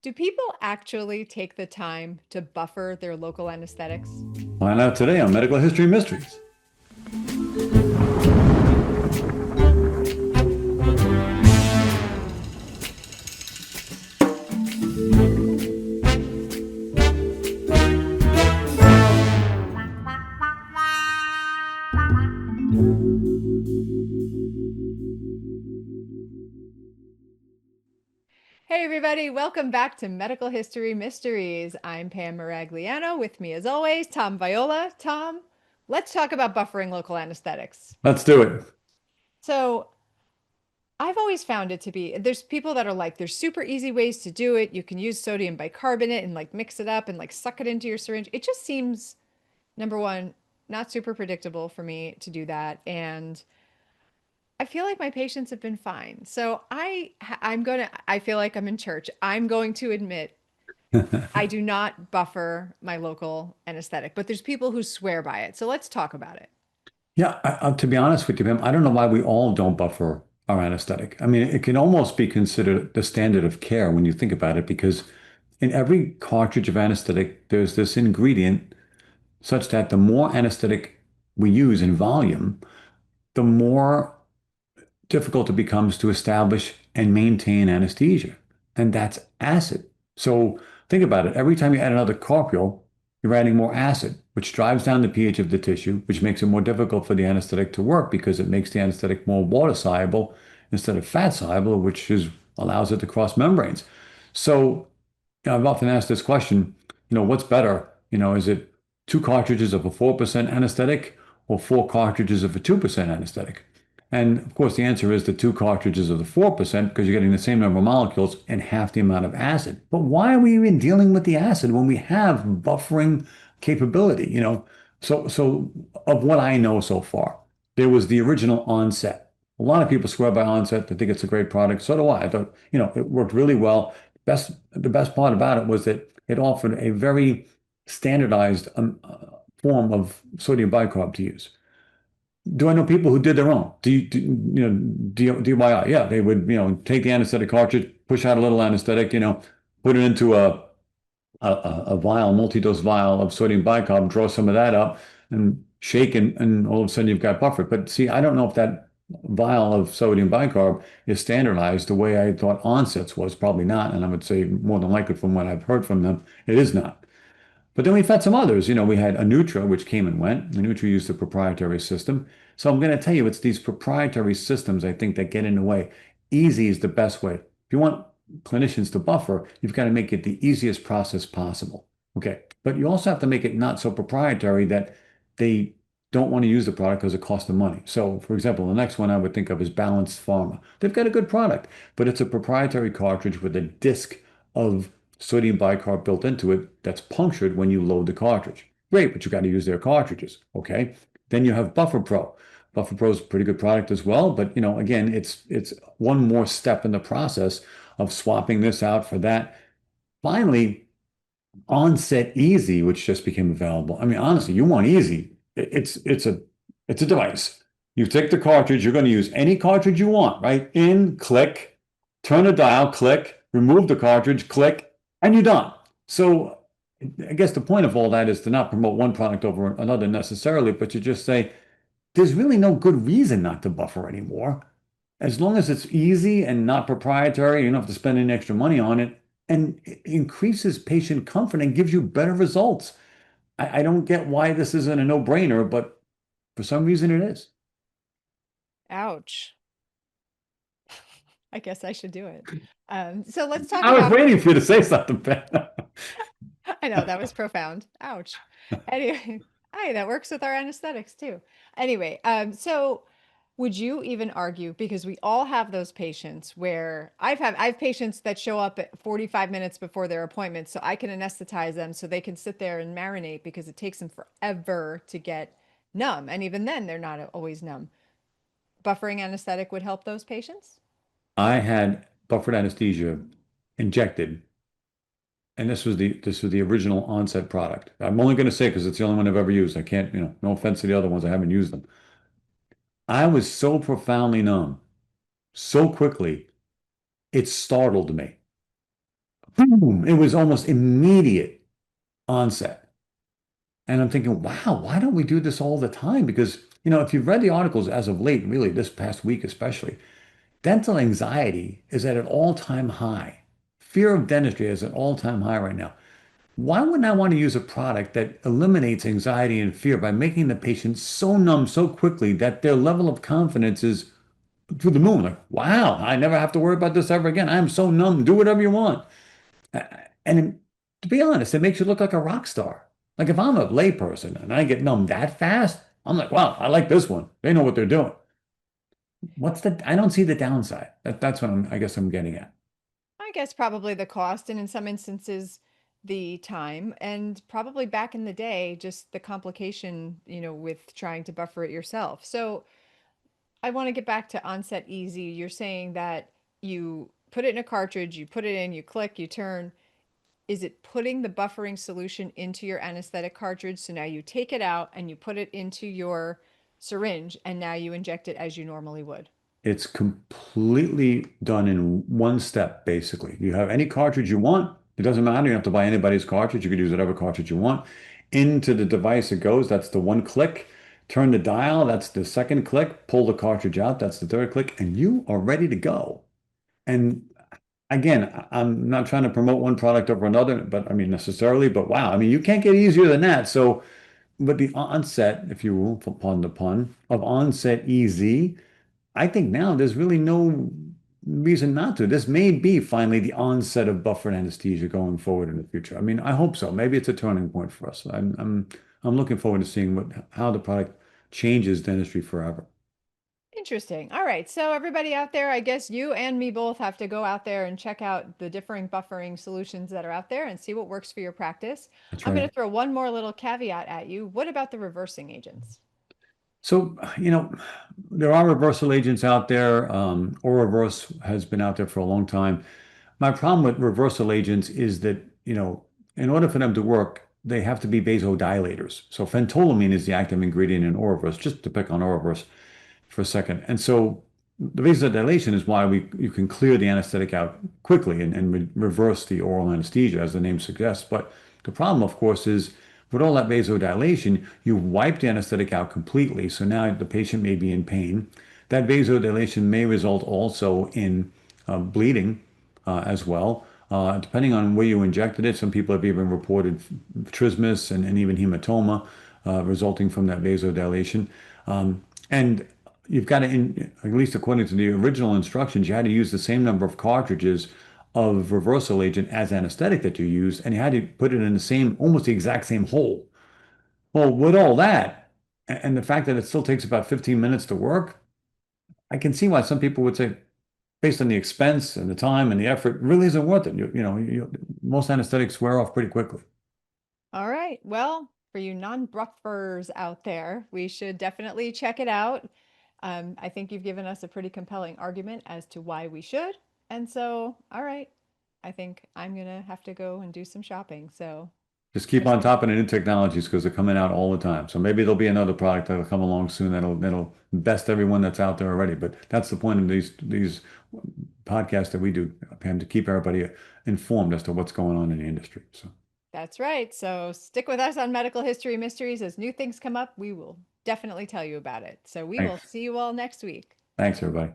Do people actually take the time to buffer their local anesthetics? Find out today on Medical History Mysteries. Hey, everybody, welcome back to Medical History Mysteries. I'm Pam Maragliano. With me, as always, Tom Viola. Tom, let's talk about buffering local anesthetics. Let's do it. So, I've always found it to be there's people that are like, there's super easy ways to do it. You can use sodium bicarbonate and like mix it up and like suck it into your syringe. It just seems, number one, not super predictable for me to do that. And I feel like my patients have been fine. So I feel like I'm in church. I'm going to admit I do not buffer my local anesthetic, but there's people who swear by it. So let's talk about it. Yeah, to be honest with you, Pam, I don't know why we all don't buffer our anesthetic. I mean, it can almost be considered the standard of care when you think about it, because in every cartridge of anesthetic, there's this ingredient such that the more anesthetic we use in volume, the more difficult it becomes to establish and maintain anesthesia. And that's acid. So think about it. Every time you add another corpuscle, you're adding more acid, which drives down the pH of the tissue, which makes it more difficult for the anesthetic to work because it makes the anesthetic more water soluble instead of fat soluble, allows it to cross membranes. So I've often asked this question, what's better? Is it two cartridges of a 4% anesthetic or four cartridges of a 2% anesthetic? And of course, the answer is the two cartridges of the 4% because you're getting the same number of molecules and half the amount of acid. But why are we even dealing with the acid when we have buffering capability? So of what I know so far, there was the original Onset. A lot of people swear by Onset. They think it's a great product. So do I. I thought, it worked really well. The best part about it was that it offered a very standardized form of sodium bicarb to use. Do I know people who did their own? DIY? Yeah, they would, take the anesthetic cartridge, push out a little anesthetic, put it into a vial, multi-dose vial of sodium bicarb, draw some of that up and shake, and all of a sudden you've got buffer. But see, I don't know if that vial of sodium bicarb is standardized the way I thought Onsets was. Probably not. And I would say more than likely from what I've heard from them, it is not. But then we've had some others. We had Anutra, which came and went. Anutra used a proprietary system. So I'm going to tell you, it's these proprietary systems, I think, that get in the way. Easy is the best way. If you want clinicians to buffer, you've got to make it the easiest process possible. Okay. But you also have to make it not so proprietary that they don't want to use the product because it costs them money. So, for example, the next one I would think of is Balanced Pharma. They've got a good product, but it's a proprietary cartridge with a disc of sodium bicarb built into it that's punctured when you load the cartridge. Great, but you got to use their cartridges. Okay. Then you have Buffer Pro. Buffer Pro is a pretty good product as well, but again, it's one more step in the process of swapping this out for that. Finally, Onset Easy, which just became available. I mean, honestly, you want easy. It's a device. You take the cartridge, you're going to use any cartridge you want, right? In, click, turn a dial, click, remove the cartridge, click, and you're done. So I guess the point of all that is to not promote one product over another necessarily, but to just say there's really no good reason not to buffer anymore. As long as it's easy and not proprietary, you don't have to spend any extra money on it, and it increases patient comfort and gives you better results. I don't get why this isn't a no-brainer, but for some reason it is. Ouch. I guess I should do it. So let's talk I was about, waiting for you to say something, Ben. I know that was profound. Ouch. Anyway, hey, that works with our anesthetics too. Anyway, so would you even argue, because we all have those patients where I have patients that show up at 45 minutes before their appointment so I can anesthetize them so they can sit there and marinate because it takes them forever to get numb. And even then they're not always numb. Buffering anesthetic would help those patients? I had buffered anesthesia injected, and this was the original Onset product. I'm only going to say because it's the only one I've ever used. I can't, no offense to the other ones, I haven't used them. I was so profoundly numb so quickly, it startled me. boom, it was almost immediate onset. And I'm thinking, wow, why don't we do this all the time? Because, if you've read the articles as of late, really this past week especially, dental anxiety is at an all-time high. Fear of dentistry is at an all-time high right now. Why wouldn't I want to use a product that eliminates anxiety and fear by making the patient so numb so quickly that their level of confidence is through the moon? Like, wow, I never have to worry about this ever again. I'm so numb. Do whatever you want. And to be honest, it makes you look like a rock star. Like if I'm a layperson and I get numb that fast, I'm like, wow, I like this one. They know what they're doing. I don't see the downside. That's what I guess I'm getting at. I guess probably the cost, and in some instances, the time, and probably back in the day, just the complication, with trying to buffer it yourself. So I want to get back to onset easy. You're saying that you put it in a cartridge, you put it in, you click, you turn. Is it putting the buffering solution into your anesthetic cartridge? So now you take it out and you put it into your syringe, and now you inject it as you normally would. It's completely done in one step, basically. You have any cartridge you want. It doesn't matter. You don't have to buy anybody's cartridge. You could use whatever cartridge you want. Into the device it goes. That's the one click. Turn the dial. That's the second click. Pull the cartridge out. That's the third click. And you are ready to go. And again, I'm not trying to promote one product over another, but I mean necessarily, but wow, I mean, you can't get easier than that. So, but the onset, if you will, pardon the pun, of onset easy, I think now there's really no reason not to. This may be finally the onset of buffered anesthesia going forward in the future. I mean, I hope so. Maybe it's a turning point for us. I'm looking forward to seeing how the product changes dentistry forever. Interesting. All right. So everybody out there, I guess you and me both have to go out there and check out the differing buffering solutions that are out there and see what works for your practice. That's I'm going right. to throw one more little caveat at you. What about the reversing agents? So, there are reversal agents out there. Reverse has been out there for a long time. My problem with reversal agents is that, in order for them to work, they have to be vasodilators. So phentolamine is the active ingredient in Oriverse, just to pick on Oriverse for a second. And so the vasodilation is why you can clear the anesthetic out quickly and reverse the oral anesthesia, as the name suggests. But the problem, of course, is with all that vasodilation, you wipe the anesthetic out completely. So now the patient may be in pain. That vasodilation may result also in bleeding as well. Depending on where you injected it, some people have even reported trismus and even hematoma resulting from that vasodilation. And you've got to, at least according to the original instructions, you had to use the same number of cartridges of reversal agent as anesthetic that you used, and you had to put it in the same, almost the exact same hole. Well, with all that, and the fact that it still takes about 15 minutes to work, I can see why some people would say, based on the expense and the time and the effort, it really isn't worth it. Most anesthetics wear off pretty quickly. All right. Well, for you non-buffers out there, we should definitely check it out. I think you've given us a pretty compelling argument as to why we should. And so, all right, I think I'm gonna have to go and do some shopping. So, Just keep just on top of the new technologies because they're coming out all the time. So maybe there'll be another product that'll come along soon that'll best everyone that's out there already. But that's the point of these podcasts that we do, Pam, to keep everybody informed as to what's going on in the industry. So that's right. So stick with us on Medical History Mysteries. As new things come up, we will definitely tell you about it. So we will thanks. see you all next week. Thanks, everybody.